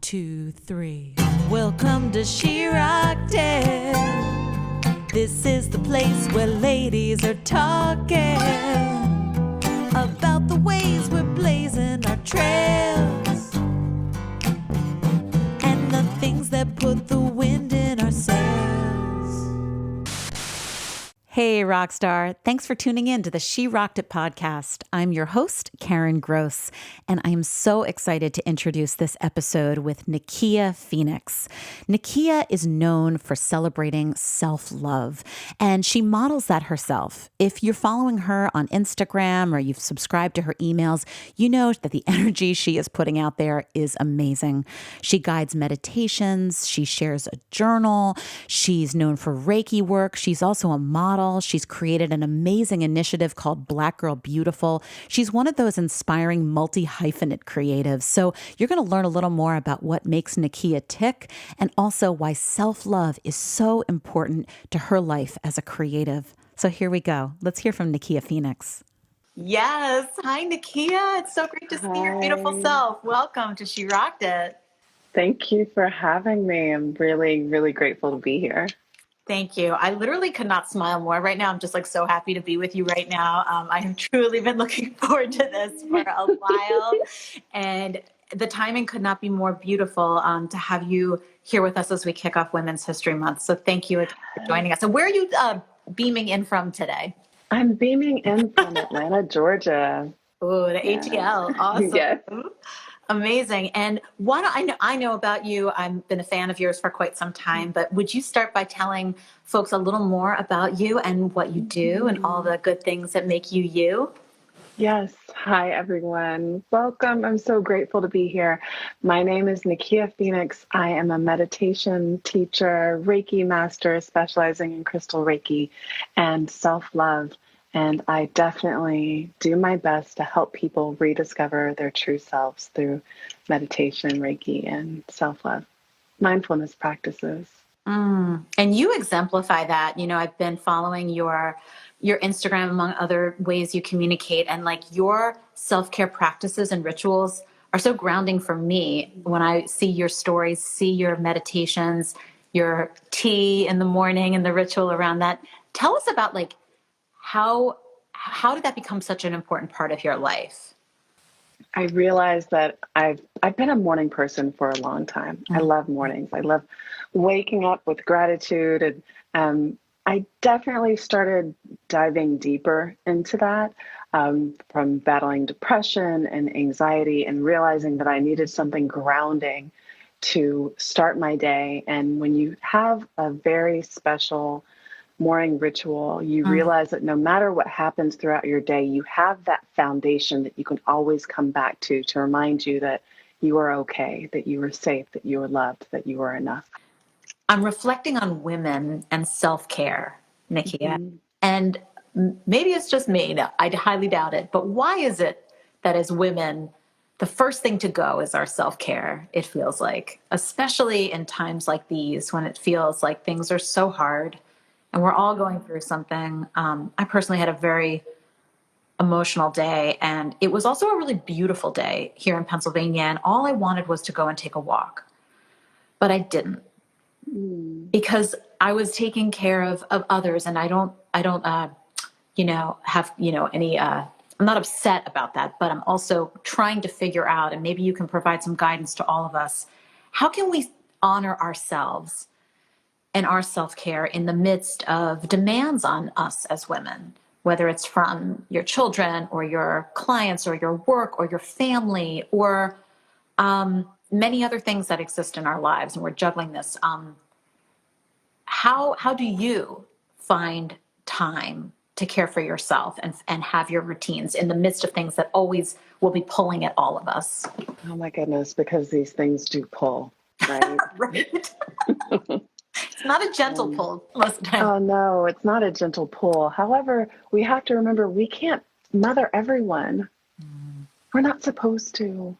2, 3. Welcome to She Rocked It. This is the place where ladies are talking about the ways we're blazing our trails and the things that put the wind in our sails. Hey, Rockstar. Thanks for tuning in to the She Rocked It podcast. I'm your host, Karen Gross, and I am so excited to introduce this episode with Nikia Phoenix. Nikia is known for celebrating self-love, and she models that herself. If you're following her on Instagram or you've subscribed to her emails, you know that the energy she is putting out there is amazing. She guides meditations, she shares a journal, she's known for Reiki work, she's also a model. She's created an amazing initiative called Black Girl Beautiful. She's one of those inspiring multi-hyphenate creatives. So you're going to learn a little more about what makes Nikia tick and also why self-love is so important to her life as a creative. So here we go. Let's hear from Nikia Phoenix. Yes. Hi, Nikia. It's so great to see your beautiful self. Welcome to She Rocked It. Thank you for having me. I'm really, really grateful to be here. Thank you. I literally could not smile more. Right now, I'm just like so happy to be with you right now. I have truly been looking forward to this for a while. And the timing could not be more beautiful to have you here with us as we kick off Women's History Month. So thank you for joining us. And where are you beaming in from today? I'm beaming in from Atlanta, Georgia. Oh, the ATL. Awesome. Yes. Amazing. And why don't I know about you? I've been a fan of yours for quite some time, but would you start by telling folks a little more about you and what you do and all the good things that make you you? Yes. Hi, everyone. Welcome. I'm so grateful to be here. My name is Nikia Phoenix. I am a meditation teacher, Reiki master, specializing in crystal Reiki and self-love. And I definitely do my best to help people rediscover their true selves through meditation, Reiki, and self-love, mindfulness practices. And you exemplify that. You know, I've been following your Instagram, among other ways you communicate, and like your self-care practices and rituals are so grounding for me when I see your stories, see your meditations, your tea in the morning and the ritual around that. Tell us about like, how did that become such an important part of your life? I realized that I've been a morning person for a long time. I love mornings. I love waking up with gratitude. And I definitely started diving deeper into that from battling depression and anxiety and realizing that I needed something grounding to start my day. And when you have a very special morning ritual, you realize that no matter what happens throughout your day, you have that foundation that you can always come back to remind you that you are okay, that you are safe, that you are loved, that you are enough. I'm reflecting on women and self-care, Nikia, and maybe it's just me. No, I highly doubt it. But why is it that as women, the first thing to go is our self-care, it feels like, especially in times like these when it feels like things are so hard and we're all going through something. I personally had a very emotional day, and it was also a really beautiful day here in Pennsylvania, and all I wanted was to go and take a walk. But I didn't because I was taking care of others, and I don't have, any, I'm not upset about that, but I'm also trying to figure out, and maybe you can provide some guidance to all of us, how can we honor ourselves and our self-care in the midst of demands on us as women, whether it's from your children or your clients or your work or your family or many other things that exist in our lives, and we're juggling this. How do you find time to care for yourself and have your routines in the midst of things that always will be pulling at all of us? Oh my goodness, because these things do pull, right? Right. It's not a gentle pull most of the time. Oh no, it's not a gentle pull. However, we have to remember we can't mother everyone. We're not supposed to.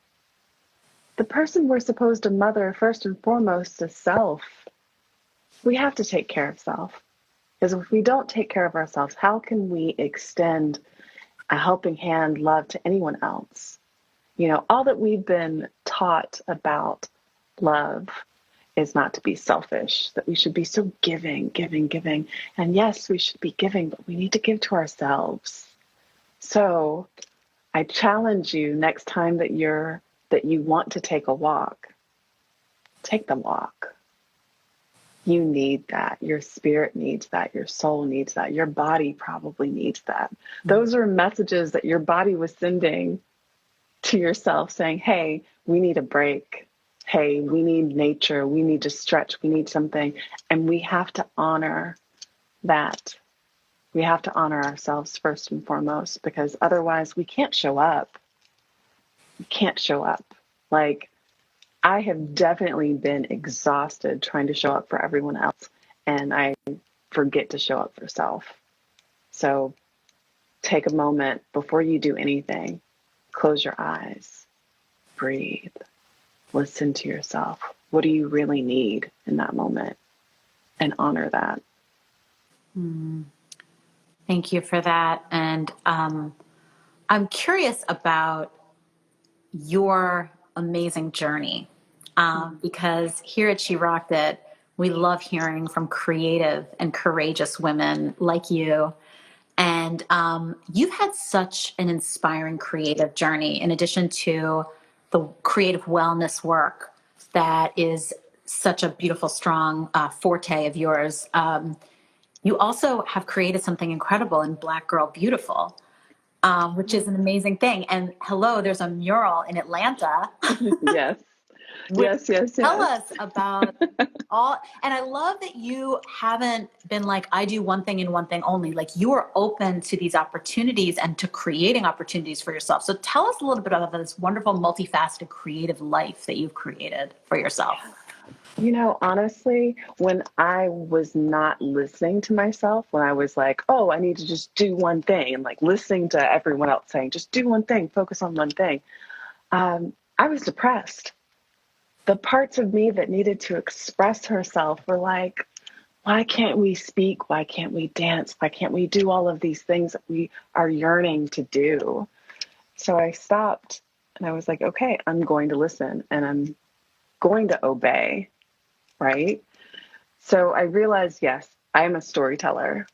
The person we're supposed to mother first and foremost is self. We have to take care of self. Because if we don't take care of ourselves, how can we extend a helping hand, love to anyone else? You know, all that we've been taught about love is not to be selfish, that we should be so giving, giving, giving. And yes, we should be giving, but we need to give to ourselves. So I challenge you, next time that you want to take a walk, take the walk. You need that. Your spirit needs that. Your soul needs that. Your body probably needs that. Those are messages that your body was sending to yourself saying, hey, we need a break. Hey, we need nature. We need to stretch. We need something. And we have to honor that. We have to honor ourselves first and foremost, because otherwise we can't show up. We can't show up. Like, I have definitely been exhausted trying to show up for everyone else, and I forget to show up for self. So take a moment before you do anything. Close your eyes, breathe, listen to yourself. What do you really need in that moment? And honor that. Thank you for that. And I'm curious about your amazing journey, because here at She Rocked It, we love hearing from creative and courageous women like you. And you've had such an inspiring creative journey, in addition to the creative wellness work that is such a beautiful, strong forte of yours. You also have created something incredible in Black Girl Beautiful, which is an amazing thing. And hello, there's a mural in Atlanta. Yes. Yes. Tell us about all, and I love that you haven't been like, I do one thing and one thing only. Like, you are open to these opportunities and to creating opportunities for yourself. So tell us a little bit about this wonderful, multifaceted, creative life that you've created for yourself. You know, honestly, when I was not listening to myself, when I was like, oh, I need to just do one thing, and like listening to everyone else saying, just do one thing, focus on one thing, I was depressed. The parts of me that needed to express herself were like, why can't we speak? Why can't we dance? Why can't we do all of these things that we are yearning to do? So I stopped and I was like, okay, I'm going to listen and I'm going to obey. Right? So I realized, yes, I'm a storyteller.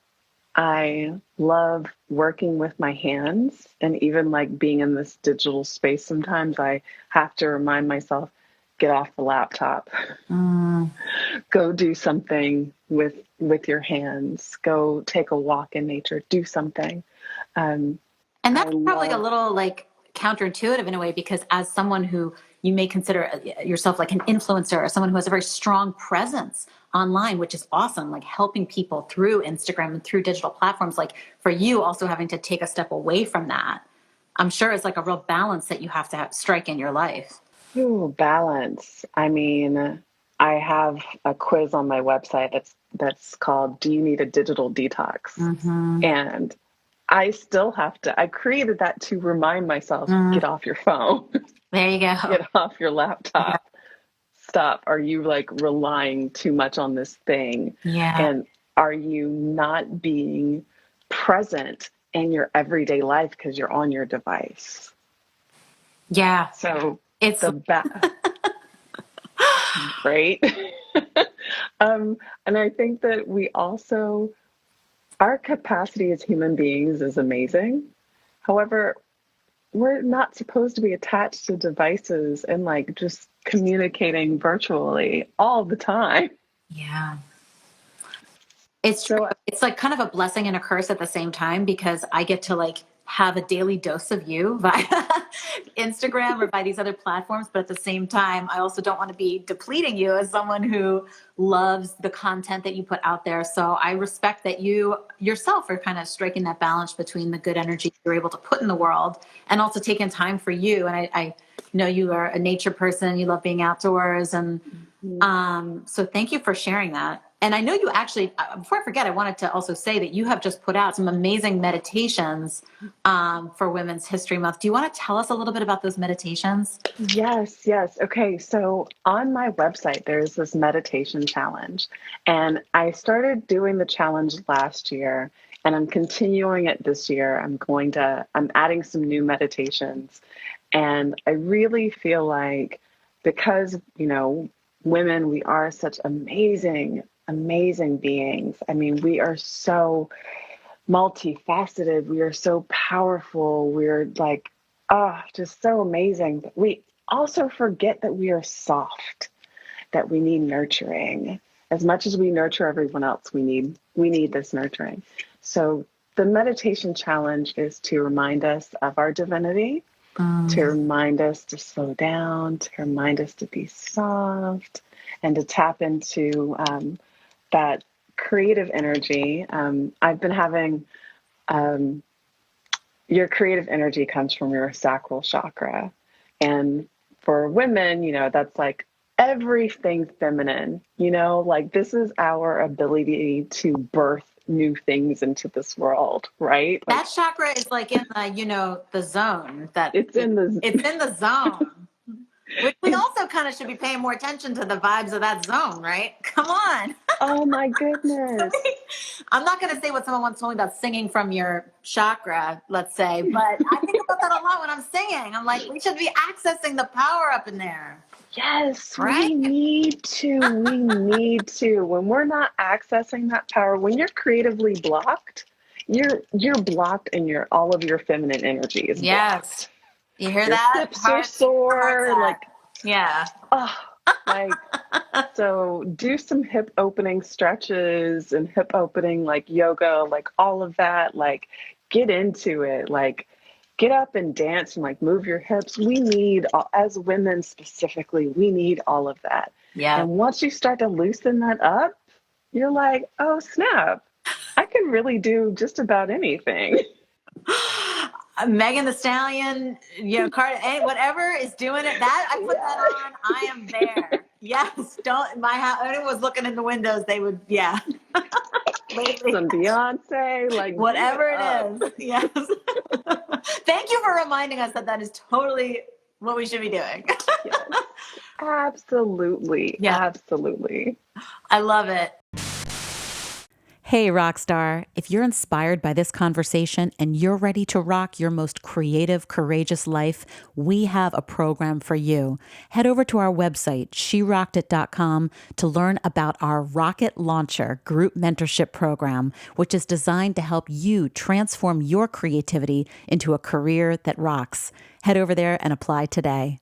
I love working with my hands, and even like being in this digital space, sometimes I have to remind myself, get off the laptop, go do something with your hands, go take a walk in nature, do something. And that's probably a little like counterintuitive in a way, because as someone who you may consider yourself like an influencer or someone who has a very strong presence online, which is awesome, like helping people through Instagram and through digital platforms, like for you also having to take a step away from that, I'm sure it's like a real balance that you have to strike in your life. Ooh, balance. I mean, I have a quiz on my website that's called "Do you need a digital detox?" And I still have to, I created that to remind myself, get off your phone, There you go. get off your laptop. Stop. Are you like relying too much on this thing? Yeah. And are you not being present in your everyday life because you're on your device? Yeah. So It's the right. And I think that we also, our capacity as human beings is amazing. However, we're not supposed to be attached to devices and like just communicating virtually all the time. yeah. It's true. So It's like kind of a blessing and a curse at the same time, because I get to like have a daily dose of you via Instagram or by these other platforms. But at the same time, I also don't want to be depleting you as someone who loves the content that you put out there. So I respect that you yourself are kind of striking that balance between the good energy you're able to put in the world and also taking time for you. And I know you are a nature person. You love being outdoors. And so thank you for sharing that. And I know you actually, before I forget, I wanted to also say that you have just put out some amazing meditations for Women's History Month. Do you want to tell us a little bit about those meditations? yes. Okay. So on my website, there's this meditation challenge, and I started doing the challenge last year, and I'm continuing it this year. I'm adding some new meditations, and I really feel like because, women, we are such amazing, amazing beings. I mean, we are so multifaceted. We are so powerful. We're like, just so amazing. But we also forget that we are soft, that we need nurturing. As much as we nurture everyone else, we need this nurturing. So the meditation challenge is to remind us of our divinity, to remind us to slow down, to remind us to be soft, and to tap into that creative energy. I've been having your creative energy comes from your sacral chakra. And for women, that's like everything feminine, like this is our ability to birth new things into this world, right? That chakra is like in the, the zone that It's in the zone. Which we also kind of should be paying more attention to the vibes of that zone, right? Come on. Oh my goodness. I'm not going to say what someone once told me about singing from your chakra, let's say, but I think about that a lot when I'm singing. I'm like, we should be accessing the power up in there. Yes, right? we need to. We need to. When we're not accessing that power, when you're creatively blocked, you're blocked and all of your feminine energy is blocked. Yes. You hear Your that? hips are sore, yeah. So do some hip opening stretches and hip opening like yoga, like all of that, like get into it, like get up and dance and like move your hips. We need, as women specifically, we need all of that. Yeah. And once you start to loosen that up, you're like, oh snap, I can really do just about anything. Megan Thee Stallion, whatever is doing it. That I put that on. I am there. Yes. Don't my house. Anyone was looking in the windows, they would. Yeah. Some Beyonce, like whatever it is. Yes. Thank you for reminding us that is totally what we should be doing. Yes. Absolutely. Yeah. Absolutely. I love it. Hey, Rockstar, if you're inspired by this conversation and you're ready to rock your most creative, courageous life, we have a program for you. Head over to our website, sherockedit.com, to learn about our Rocket Launcher group mentorship program, which is designed to help you transform your creativity into a career that rocks. Head over there and apply today.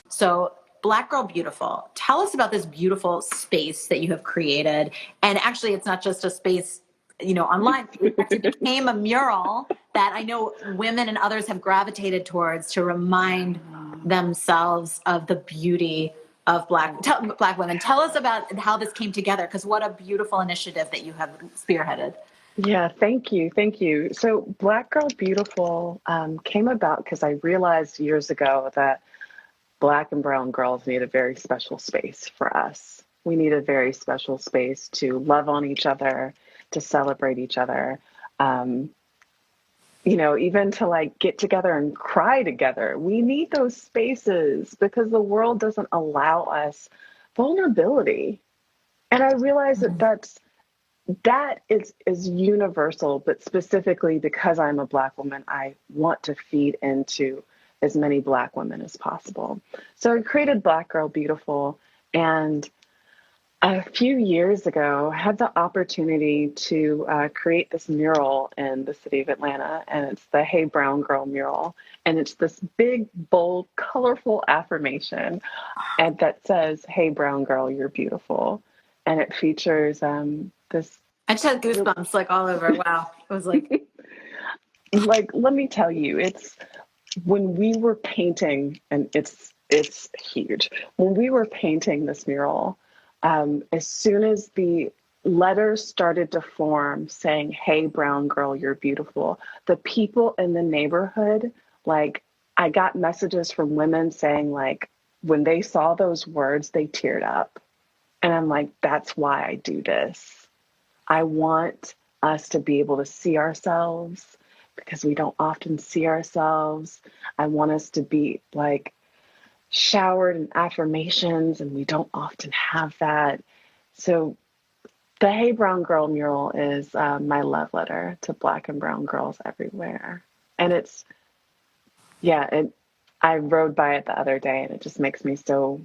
So, Black Girl Beautiful, tell us about this beautiful space that you have created. And actually, it's not just a space, online. It actually became a mural that I know women and others have gravitated towards to remind themselves of the beauty of Black women. Tell us about how this came together, because what a beautiful initiative that you have spearheaded. Yeah, thank you. Thank you. So Black Girl Beautiful came about because I realized years ago that Black and brown girls need a very special space for us. We need a very special space to love on each other, to celebrate each other, even to like get together and cry together. We need those spaces because the world doesn't allow us vulnerability. And I realize that is universal, but specifically because I'm a Black woman, I want to feed into as many Black women as possible. So I created Black Girl Beautiful, and a few years ago, I had the opportunity to create this mural in the city of Atlanta, and it's the Hey Brown Girl mural, and it's this big, bold, colorful affirmation, and that says, "Hey Brown Girl, you're beautiful," and it features this. I just had goosebumps like all over. Wow, it was like, let me tell you, it's. When we were painting, and it's huge, when we were painting this mural, as soon as the letters started to form saying, "Hey, brown girl, you're beautiful," the people in the neighborhood, like, I got messages from women saying, like, when they saw those words, they teared up. And I'm like, that's why I do this. I want us to be able to see ourselves, because we don't often see ourselves. I want us to be like showered in affirmations, and we don't often have that. So the Hey Brown Girl mural is my love letter to Black and brown girls everywhere. And I rode by it the other day, and it just makes me so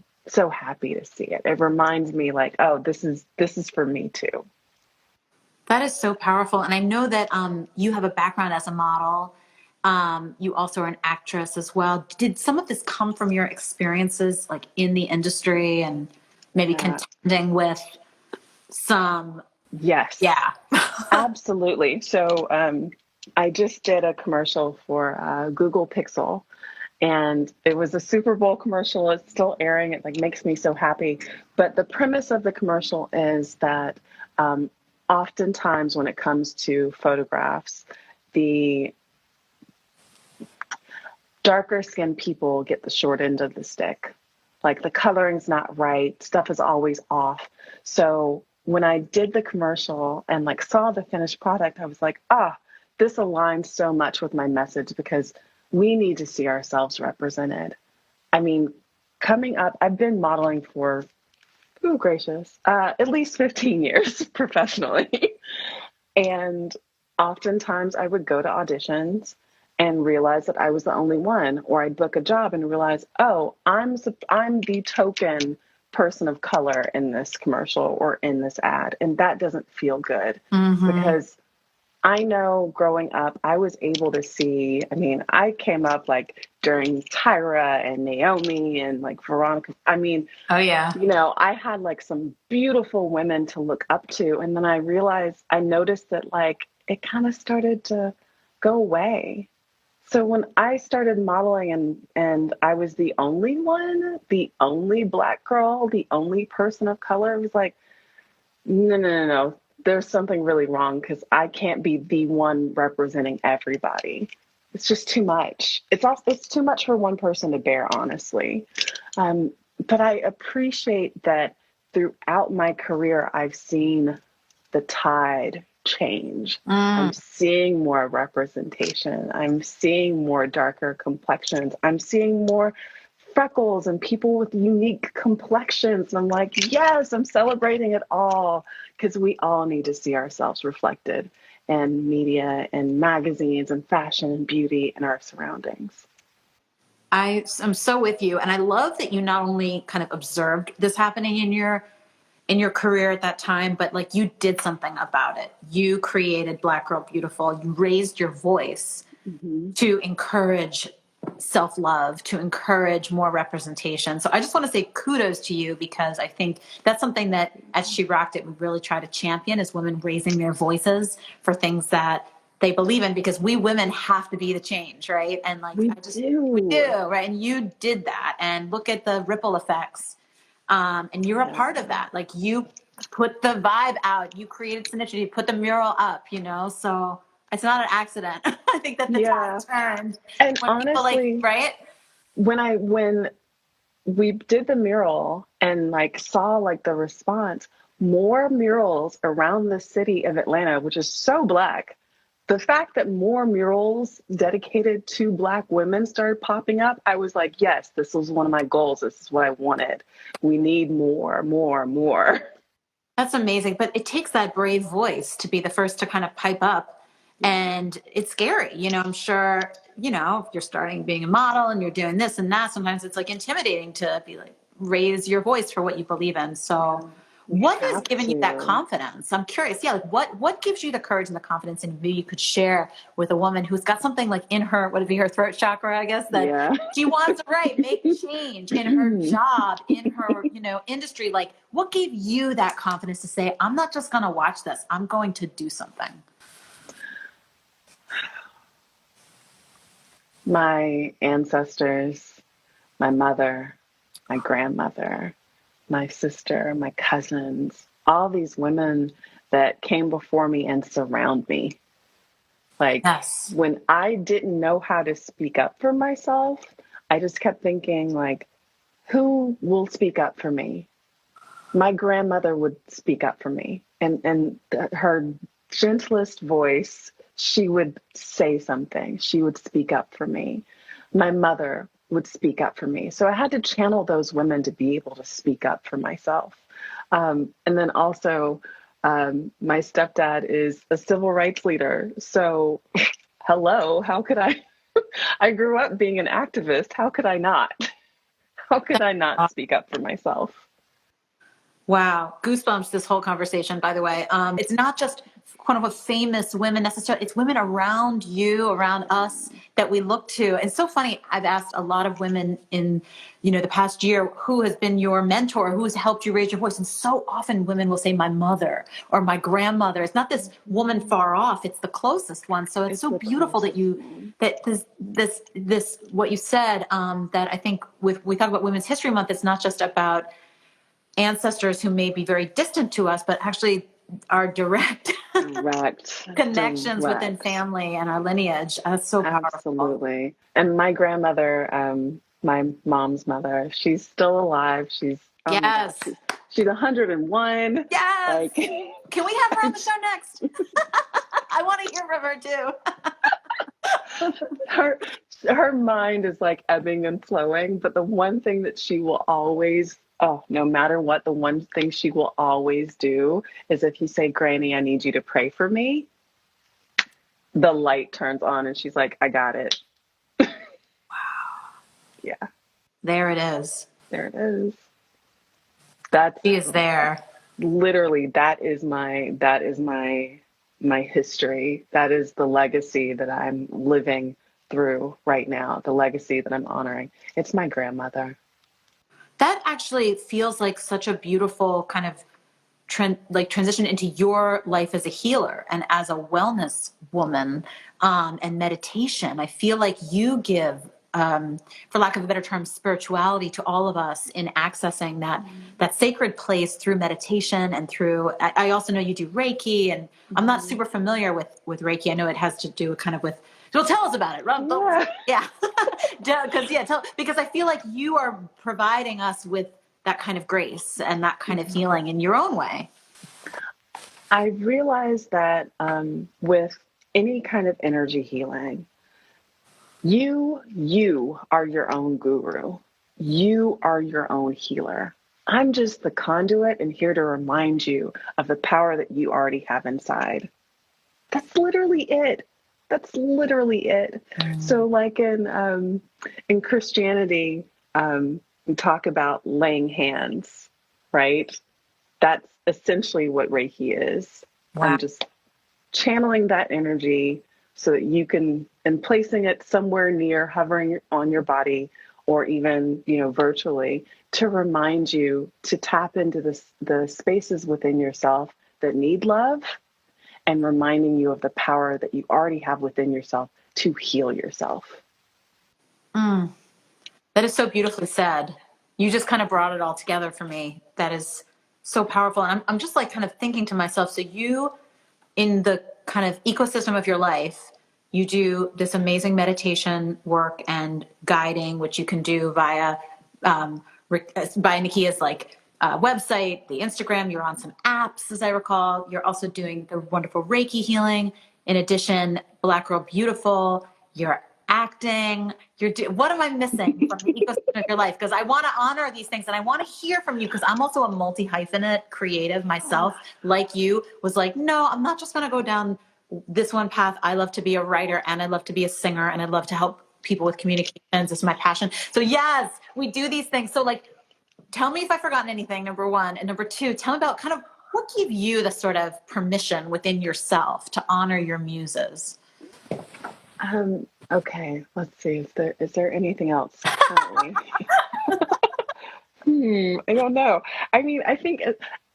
happy to see it. It reminds me like, oh, this is for me too. That is so powerful. And I know that you have a background as a model. You also are an actress as well. Did some of this come from your experiences like in the industry and maybe Yeah. contending with some, Yes, yeah. absolutely. So I just did a commercial for Google Pixel, and it was a Super Bowl commercial. It's still airing. It like makes me so happy. But the premise of the commercial is that um, oftentimes when it comes to photographs, the darker skinned people get the short end of the stick. Like the coloring's not right, stuff is always off. So when I did the commercial and like saw the finished product, I was like, this aligns so much with my message because we need to see ourselves represented. I mean, coming up, I've been modeling for, oh gracious, at least 15 years professionally. And oftentimes I would go to auditions and realize that I was the only one, or I'd book a job and realize, oh, I'm the token person of color in this commercial or in this ad, and that doesn't feel good Mm-hmm. because I know growing up, I was able to see. I mean, I came up like during Tyra and Naomi and like Veronica. I mean, Oh, yeah. I had like some beautiful women to look up to. And then I noticed that like it kind of started to go away. So when I started modeling and I was the only one, the only Black girl, the only person of color, it was like, no, no, no, no. There's something really wrong because I can't be the one representing everybody. It's just too much. It's too much for one person to bear, honestly. Um, but I appreciate that throughout my career, I've seen the tide change. I'm Mm. seeing more representation. I'm seeing more darker complexions. I'm seeing more freckles and people with unique complexions. And I'm like, yes, I'm celebrating it all because we all need to see ourselves reflected in media and magazines and fashion and beauty and our surroundings. I am so with you. And I love that you not only kind of observed this happening in your career at that time, but like you did something about it. You created Black Girl Beautiful. You raised your voice Mm-hmm. to encourage self-love, to encourage more representation. So I just want to say kudos to you because I think that's something that at She Rocked It, we really try to champion is women raising their voices for things that they believe in because we women have to be the change, right? And like, We we do, do. right? And you did that and look at the ripple effects. And you're a Yeah. part of that. Like you put the vibe out, you created synergy, you put the mural up, so it's not an accident. I think that the tide Yeah. turned And when people like, honestly, right? when we did the mural and like saw like the response, more murals around the city of Atlanta, which is so Black. The fact that more murals dedicated to Black women started popping up, I was like, yes, this was one of my goals. This is what I wanted. We need more, more, more. That's amazing. But it takes that brave voice to be the first to kind of pipe up. Yeah. And it's scary. I'm sure, if you're starting being a model and you're doing this and that, sometimes it's like intimidating to be like, raise your voice for what you believe in. Yeah. So We what has have given you that to. confidence? I'm curious. Yeah. Like what gives you the courage and the confidence and maybe you could share with a woman who's got something like in her, what would be her throat chakra, I guess, that Yeah. she wants to make change in her job, in her, industry. Like what gave you that confidence to say, I'm not just going to watch this, I'm going to do something? My ancestors, my mother, my grandmother, my sister, my cousins, all these women that came before me and surround me. Like Yes. when I didn't know how to speak up for myself, I just kept thinking like, who will speak up for me? My grandmother would speak up for me, and her gentlest voice, she would say something. She would speak up for me. My mother would speak up for me. So I had to channel those women to be able to speak up for myself. And then also, my stepdad is a civil rights leader. So, hello, how could I? I grew up being an activist. How could I not? How could I not speak up for myself? Wow. Goosebumps, this whole conversation, by the way. It's not just quote unquote famous women necessarily. It's women around you, around us that we look to. And it's so funny. I've asked a lot of women in, the past year, who has been your mentor? Who has helped you raise your voice? And so often women will say my mother or my grandmother. It's not this woman far off. It's the closest one. So it's so beautiful that this, what you said, that I think we talk about Women's History Month, it's not just about ancestors who may be very distant to us, but actually our direct connections within family and our lineage. That's so powerful. Absolutely. And my grandmother, my mom's mother, she's still alive. She's she's 101. Yes. Like, can we have her on the show next? I want to hear from her too. Her mind is like ebbing and flowing, but the one thing that she will always, no matter what, the one thing she will always do is if you say, Granny, I need you to pray for me, the light turns on and she's like, I got it. Wow. Yeah. There it is. There it is. She is there. Literally, that is my history. That is the legacy that I'm living through right now, the legacy that I'm honoring. It's my grandmother. That actually feels like such a beautiful kind of transition into your life as a healer and as a wellness woman, and meditation. I feel like you give, for lack of a better term, spirituality to all of us in accessing that sacred place through meditation and through, I also know you do Reiki, and I'm not super familiar with Reiki. I know it has to do kind of with, well, tell us about it. Yeah. Because I feel like you are providing us with that kind of grace and that kind of healing in your own way. I realized that with any kind of energy healing, you are your own guru. You are your own healer. I'm just the conduit and here to remind you of the power that you already have inside. That's literally it. So like in Christianity, we talk about laying hands, right? That's essentially what Reiki is. Wow. I'm just channeling that energy so that you can, and placing it somewhere near, hovering on your body, or even, virtually, to remind you to tap into the spaces within yourself that need love, and reminding you of the power that you already have within yourself to heal yourself. That is so beautifully said. You just kind of brought it all together for me. That is so powerful. And I'm just like kind of thinking to myself, so you, in the kind of ecosystem of your life, you do this amazing meditation work and guiding, which you can do via Nikia's website, the Instagram. You're on some apps, as I recall. You're also doing the wonderful Reiki healing. In addition, Black Girl Beautiful. You're acting. What am I missing from the ecosystem of your life? Because I want to honor these things and I want to hear from you, because I'm also a multi-hyphenate creative myself, like you, was like, no, I'm not just going to go down this one path. I love to be a writer and I love to be a singer and I love to help people with communications. It's my passion. So yes, we do these things. So tell me if I've forgotten anything, number one. And number two, tell me about kind of what gave you the sort of permission within yourself to honor your muses? Okay, let's see. Is there anything else currently? I don't know. I mean, I think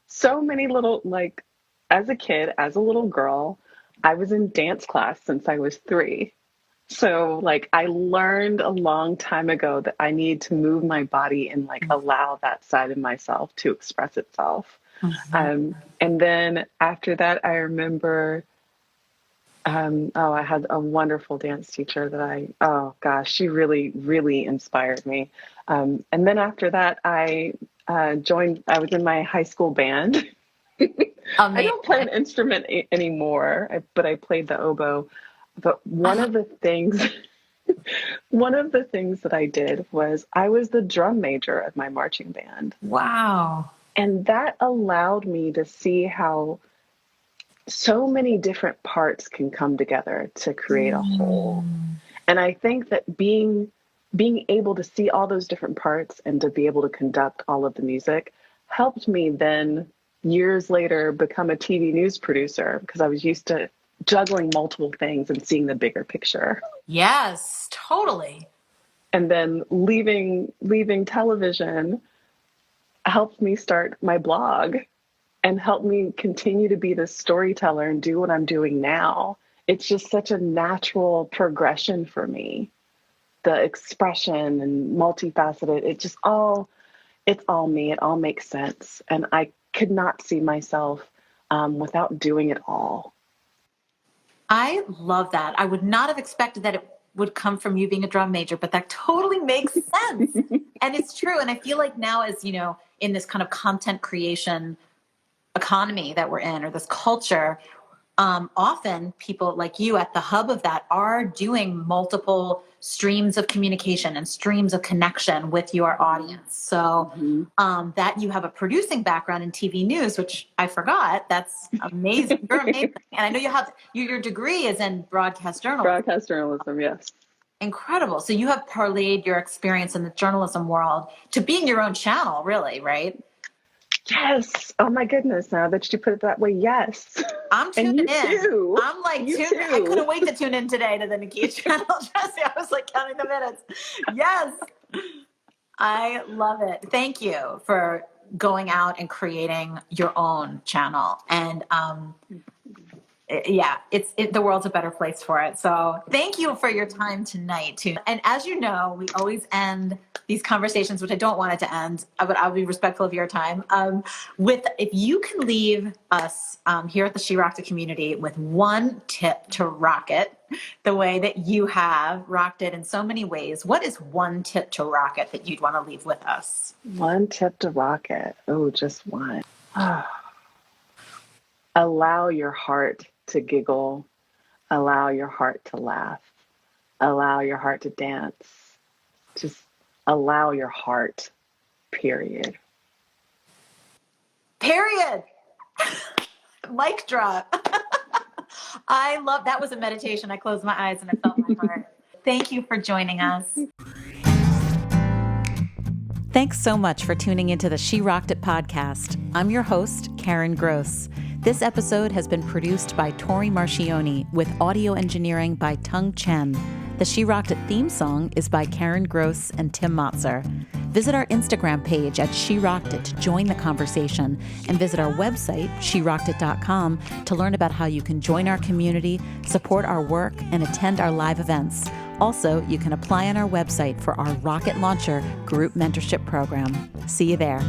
so many little, as a kid, as a little girl, I was in dance class since I was 3. So I learned a long time ago that I need to move my body and allow that side of myself to express itself. Mm-hmm. And then after that, I remember, I had a wonderful dance teacher that she really, really inspired me. And then after that, I was in my high school band. I don't play an instrument anymore, but I played the oboe. But one of the things that I did was I was the drum major of my marching band. Wow. And that allowed me to see how so many different parts can come together to create a whole. And I think that being able to see all those different parts and to be able to conduct all of the music helped me then years later become a TV news producer, because I was used to juggling multiple things and seeing the bigger picture. Yes, totally. And then leaving television helped me start my blog and helped me continue to be the storyteller and do what I'm doing now. It's just such a natural progression for me. The expression and multifaceted, it's all me. It all makes sense. And I could not see myself without doing it all. I love that. I would not have expected that it would come from you being a drum major, but that totally makes sense. And it's true. And I feel like now, as you know, in this kind of content creation economy that we're in, or this culture, often people like you at the hub of that are doing multiple streams of communication and streams of connection with your audience. So that you have a producing background in TV news, which I forgot. That's amazing. You're amazing. And I know you have your degree is in broadcast journalism. Broadcast journalism, yes. Incredible. So you have parlayed your experience in the journalism world to being your own channel, really, right? Yes. Oh my goodness. Now that you put it that way, yes. I'm tuning in. Too. I'm like, I couldn't wait to tune in today to the Nikia channel. Jesse, I was like counting the minutes. Yes. I love it. Thank you for going out and creating your own channel. And yeah, the world's a better place for it. So thank you for your time tonight too. And as you know, we always end these conversations, which I don't want it to end, but I'll be respectful of your time. With if you can leave us here at the She Rocked It community with one tip to rock it the way that you have rocked it in so many ways, what is one tip to rock it that you'd want to leave with us? One tip to rock it. Oh, just one. Allow your heart to giggle. Allow your heart to laugh. Allow your heart to dance. Just allow your heart, period. Period. Mic drop. I love that. Was a meditation. I closed my eyes and I felt my heart. Thank you for joining us. Thanks so much for tuning into the She Rocked It podcast. I'm your host, Karen Gross. This episode has been produced by Tori Marchioni with audio engineering by Tung Chen. The She Rocked It theme song is by Karen Gross and Tim Motzer. Visit our Instagram page at She Rocked It to join the conversation, and visit our website, sherockedit.com, to learn about how you can join our community, support our work, and attend our live events. Also, you can apply on our website for our Rocket Launcher group mentorship program. See you there.